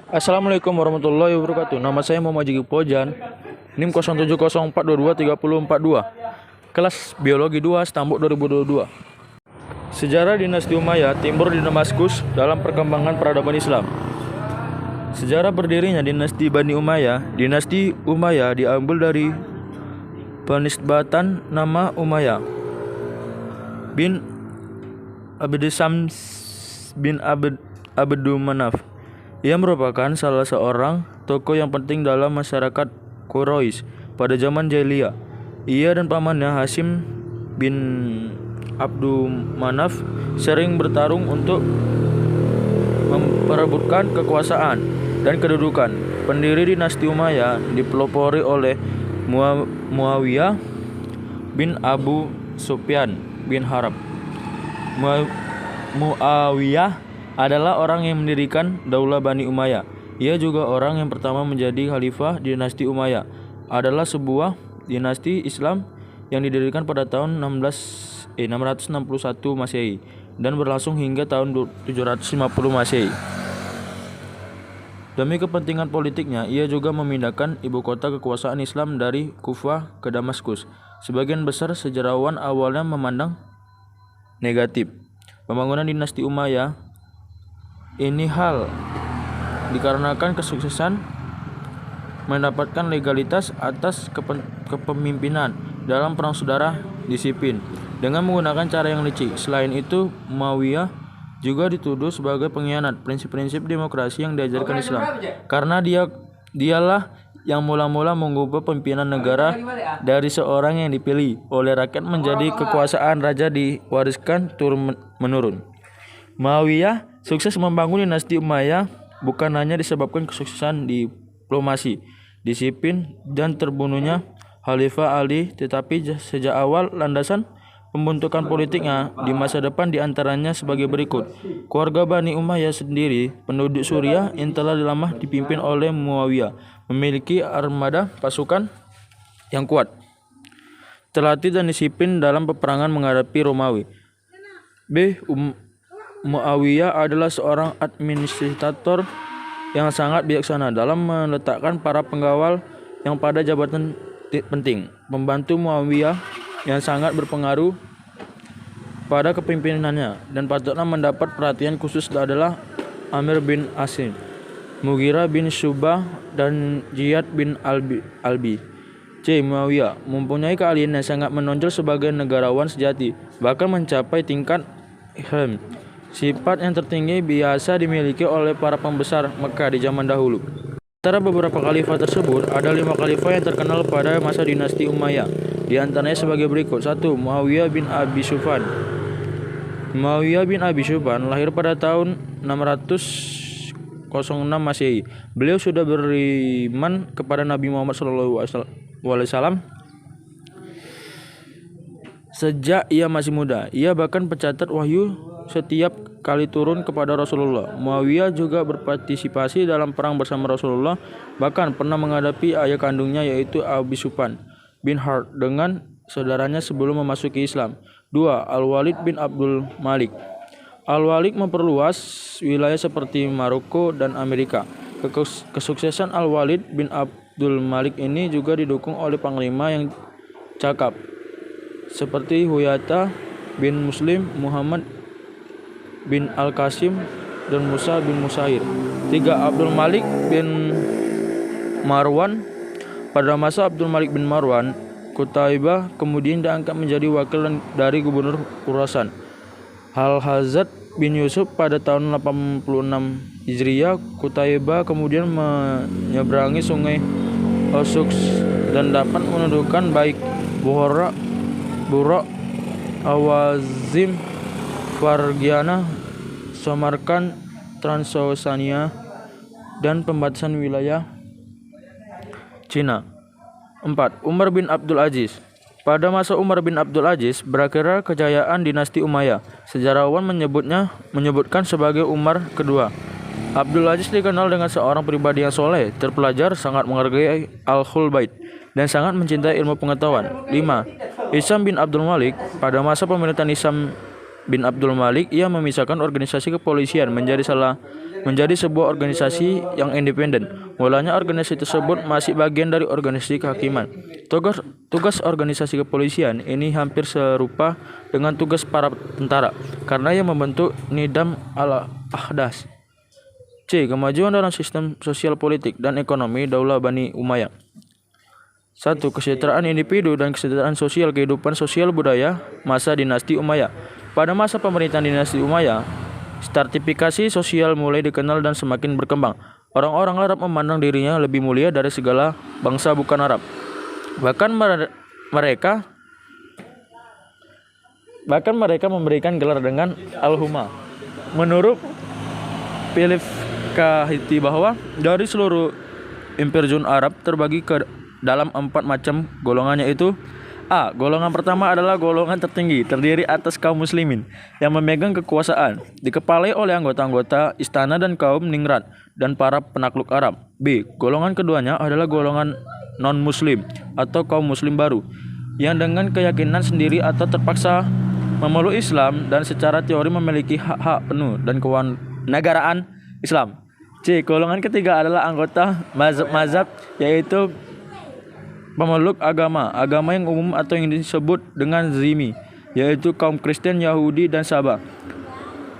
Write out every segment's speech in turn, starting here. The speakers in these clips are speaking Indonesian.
Assalamualaikum warahmatullahi wabarakatuh. Nama saya Muhammad Jigi Pojan, NIM 0704223042, kelas Biologi 2, Stambuk 2022. Sejarah dinasti Umayyah timbul di Damaskus dalam perkembangan peradaban Islam. Sejarah berdirinya dinasti Bani Umayyah. Dinasti Umayyah diambil dari penisbatan nama Umayyah bin Abdusams bin Abdul Manaf. Ia merupakan salah seorang tokoh yang penting dalam masyarakat Quraisy pada zaman jahiliyah. Ia dan pamannya Hashim bin Abdul Manaf sering bertarung untuk memperebutkan kekuasaan dan kedudukan. Pendiri dinasti Umayyah dipelopori oleh Muawiyah bin Abu Sufyan bin Harb. Muawiyah adalah orang yang mendirikan Daulah Bani Umayyah. Ia juga orang yang pertama menjadi khalifah dinasti Umayyah. Adalah sebuah dinasti Islam yang didirikan pada tahun 661 Masehi dan berlangsung hingga tahun 750 Masehi. Demi kepentingan politiknya, ia juga memindahkan ibu kota kekuasaan Islam dari Kufah ke Damaskus. Sebagian besar sejarawan awalnya memandang negatif pembangunan dinasti Umayyah ini hal dikarenakan kesuksesan mendapatkan legalitas atas kepemimpinan dalam perang saudara disiplin dengan menggunakan cara yang licik. Selain itu, Muawiyah juga dituduh sebagai pengkhianat prinsip-prinsip demokrasi yang diajarkan Islam karena dialah yang mula-mula mengubah pimpinan negara dari seorang yang dipilih oleh rakyat menjadi kekuasaan raja diwariskan turun-menurun. Muawiyah sukses membangun dinasti Umayyah bukan hanya disebabkan kesuksesan diplomasi, disiplin, dan terbunuhnya Khalifah Ali, tetapi sejak awal landasan pembentukan politiknya di masa depan diantaranya sebagai berikut. Keluarga Bani Umayyah sendiri, penduduk Suriah yang telah lama dipimpin oleh Muawiyah, memiliki armada pasukan yang kuat, terlatih dan disiplin dalam peperangan menghadapi Romawi. Muawiyah adalah seorang administrator yang sangat bijaksana dalam meletakkan para pengawal yang pada jabatan penting. Pembantu Muawiyah yang sangat berpengaruh pada kepemimpinannya dan patutlah mendapat perhatian khusus adalah Amir bin Asim, Mughirah bin Syu'bah, dan Ziyad bin Albi. Muawiyah mempunyai keahlian yang sangat menonjol sebagai negarawan sejati, bahkan mencapai tingkat ilm. Sifat yang tertinggi biasa dimiliki oleh para pembesar Mekah di zaman dahulu. Antara beberapa khalifah tersebut, ada 5 khalifah yang terkenal pada masa dinasti Umayyah. Di antaranya sebagai berikut. 1. Muawiyah bin Abi Sufyan. Muawiyah bin Abi Sufyan lahir pada tahun 606 Masehi. Beliau sudah beriman kepada Nabi Muhammad SAW sejak ia masih muda. Ia bahkan pencatat wahyu setiap kali turun kepada Rasulullah. Muawiyah juga berpartisipasi dalam perang bersama Rasulullah, bahkan pernah menghadapi ayah kandungnya yaitu Abi Sufyan bin Harb dengan saudaranya sebelum memasuki Islam. 2. Al-Walid bin Abdul Malik. Al-Walid memperluas wilayah seperti Maroko dan Amerika. Kesuksesan Al-Walid bin Abdul Malik ini juga didukung oleh panglima yang cakap seperti Huyata bin Muslim, Muhammad bin Al-Qasim, dan Musa bin Musair. 3. Abdul Malik bin Marwan. Pada masa Abdul Malik bin Marwan, Qutaibah kemudian diangkat menjadi wakil dari gubernur Khurasan. Al-Hazad bin Yusuf pada tahun 86 Hijriah. Qutaibah kemudian menyeberangi sungai Osuks dan dapat menundukkan baik Burak, Awazim, Fargiana, Samarkand, Transoxania, dan pembatasan wilayah Cina. 4. Umar bin Abdul Aziz. Pada masa Umar bin Abdul Aziz berakhirnya kejayaan dinasti Umayyah. Sejarawan menyebutkan sebagai Umar kedua. Abdul Aziz dikenal dengan seorang pribadi yang soleh, terpelajar, sangat menghargai Ahlul Bait, dan sangat mencintai ilmu pengetahuan. 5. Hisham bin Abdul Malik. Pada masa pemerintahan Hisham bin Abdul Malik, ia memisahkan organisasi kepolisian menjadi salah menjadi sebuah organisasi yang independen. Mulanya organisasi tersebut masih bagian dari organisasi kehakiman. Tugas organisasi kepolisian ini hampir serupa dengan tugas para tentara karena yang membentuk nidam al-ahdas. C. Kemajuan dalam sistem sosial politik dan ekonomi Daulah Bani Umayyah. 1. Kesejahteraan individu dan kesejahteraan sosial kehidupan sosial budaya masa dinasti Umayyah. Pada masa pemerintahan dinasti Umayyah, stratifikasi sosial mulai dikenal dan semakin berkembang. Orang-orang Arab memandang dirinya lebih mulia dari segala bangsa bukan Arab. Bahkan mereka memberikan gelar dengan Al-Huma. Menurut Philip Kahiti bahwa dari seluruh Imperium Arab terbagi ke dalam 4 macam golongannya, itu A. Golongan pertama adalah golongan tertinggi, terdiri atas kaum muslimin yang memegang kekuasaan, dikepalai oleh anggota-anggota istana dan kaum ningrat dan para penakluk Arab. B. Golongan keduanya adalah golongan non-muslim atau kaum muslim baru yang dengan keyakinan sendiri atau terpaksa memeluk Islam dan secara teori memiliki hak-hak penuh dan kewarganegaraan Islam. C. Golongan ketiga adalah anggota mazhab-mazhab, yaitu pemeluk agama yang umum atau yang disebut dengan zimmi, yaitu kaum Kristen, Yahudi, dan Sabah,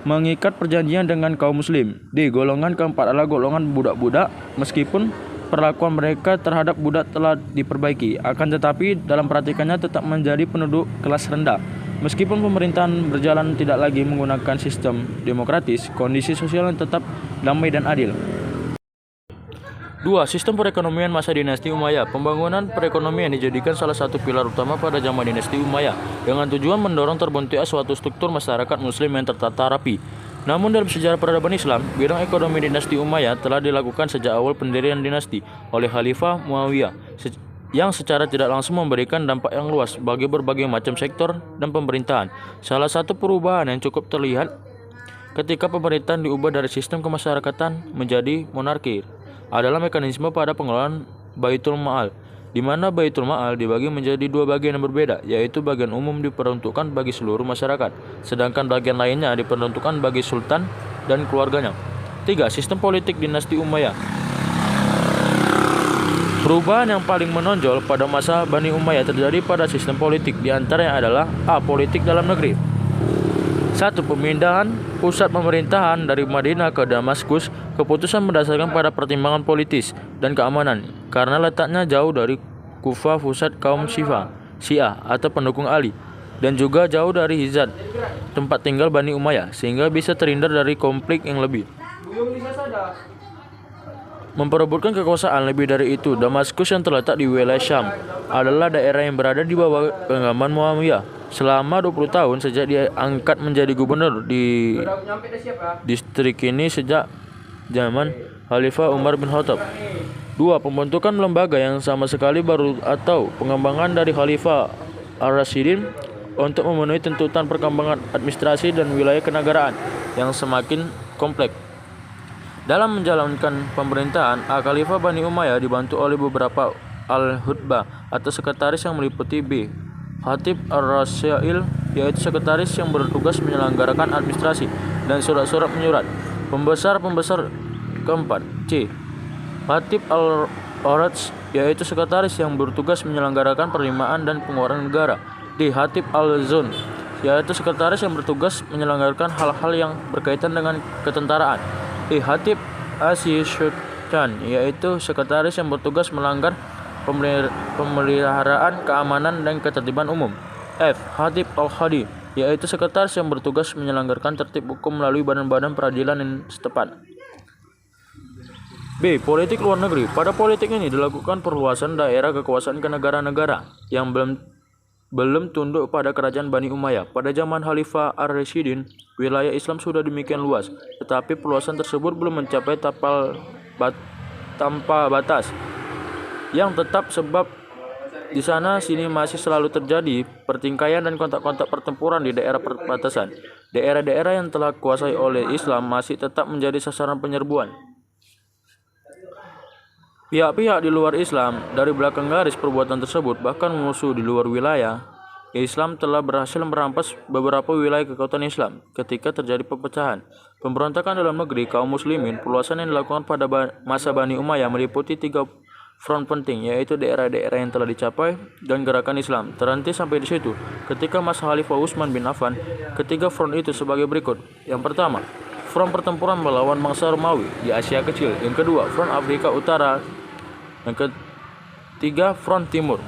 mengikat perjanjian dengan kaum muslim. D. Golongan keempat adalah golongan budak-budak, meskipun perlakuan mereka terhadap budak telah diperbaiki, akan tetapi dalam praktikannya tetap menjadi penduduk kelas rendah. Meskipun pemerintahan berjalan tidak lagi menggunakan sistem demokratis, kondisi sosial tetap damai dan adil. 2. Sistem perekonomian masa dinasti Umayyah. Pembangunan perekonomian dijadikan salah satu pilar utama pada zaman dinasti Umayyah dengan tujuan mendorong terbentuknya suatu struktur masyarakat muslim yang tertata rapi. Namun dalam sejarah peradaban Islam, bidang ekonomi dinasti Umayyah telah dilakukan sejak awal pendirian dinasti oleh Khalifah Muawiyah yang secara tidak langsung memberikan dampak yang luas bagi berbagai macam sektor dan pemerintahan. Salah satu perubahan yang cukup terlihat ketika pemerintahan diubah dari sistem kemasyarakatan menjadi monarki adalah mekanisme pada pengelolaan Baitul Ma'al, di mana Baitul Ma'al dibagi menjadi 2 bagian yang berbeda, yaitu bagian umum diperuntukkan bagi seluruh masyarakat, sedangkan bagian lainnya diperuntukkan bagi sultan dan keluarganya. 3. Sistem politik dinasti Umayyah. Perubahan yang paling menonjol pada masa Bani Umayyah terjadi pada sistem politik, di antaranya adalah A. Politik dalam negeri. 1. Pemindahan pusat pemerintahan dari Madinah ke Damaskus. Keputusan berdasarkan pada pertimbangan politis dan keamanan karena letaknya jauh dari Kufah, pusat kaum Syiah atau pendukung Ali, dan juga jauh dari Hijaz, tempat tinggal Bani Umayyah, sehingga bisa terhindar dari konflik yang lebih memperebutkan kekuasaan. Lebih dari itu, Damaskus yang terletak di wilayah Syam adalah daerah yang berada di bawah genggaman Muawiyah selama 20 tahun sejak dia angkat menjadi gubernur di distrik ini sejak zaman Khalifah Umar bin Khattab. 2. Pembentukan lembaga yang sama sekali baru atau pengembangan dari Khalifah Ar-Rasyidin untuk memenuhi tuntutan perkembangan administrasi dan wilayah kenegaraan yang semakin kompleks. Dalam menjalankan pemerintahan, Khalifah Bani Umayyah dibantu oleh beberapa al-hutbah atau sekretaris yang meliputi B. Khatib ar-Rasyail, yaitu sekretaris yang bertugas menyelenggarakan administrasi dan surat-surat menyurat. Pembesar keempat. C. Khatib al-Araj, yaitu sekretaris yang bertugas menyelenggarakan penerimaan dan pengeluaran negara. D. Khatib al-Zun, yaitu sekretaris yang bertugas menyelenggarakan hal-hal yang berkaitan dengan ketentaraan. E. Khatib Asyishutan, yaitu sekretaris yang bertugas melanggar pemeliharaan keamanan dan ketertiban umum. F. Khatib al-Khadi, yaitu sekretaris yang bertugas menyelenggarakan tertib hukum melalui badan-badan peradilan yang setempat. B. Politik luar negeri. Pada politik ini dilakukan perluasan daerah kekuasaan ke negara-negara yang belum tunduk pada kerajaan Bani Umayyah. Pada zaman Khalifah Ar-Rasyidin, wilayah Islam sudah demikian luas, tetapi perluasan tersebut belum mencapai tanpa batas yang tetap, sebab di sana sini masih selalu terjadi pertikaian dan kontak-kontak pertempuran di daerah perbatasan. Daerah-daerah yang telah dikuasai oleh Islam masih tetap menjadi sasaran penyerbuan pihak-pihak di luar Islam. Dari belakang garis perbuatan tersebut, bahkan musuh di luar wilayah Islam telah berhasil merampas beberapa wilayah kekuatan Islam ketika terjadi perpecahan. Pemberontakan dalam negeri kaum muslimin, perluasan yang dilakukan pada masa Bani Umayyah meliputi 3 front penting, yaitu daerah-daerah yang telah dicapai dan gerakan Islam. Terhenti sampai di situ. Ketika masa Khalifah Utsman bin Affan, ketiga front itu sebagai berikut. Yang pertama, front pertempuran melawan bangsa Romawi di Asia Kecil. Yang kedua, front Afrika Utara. Yang ketiga, front Timur.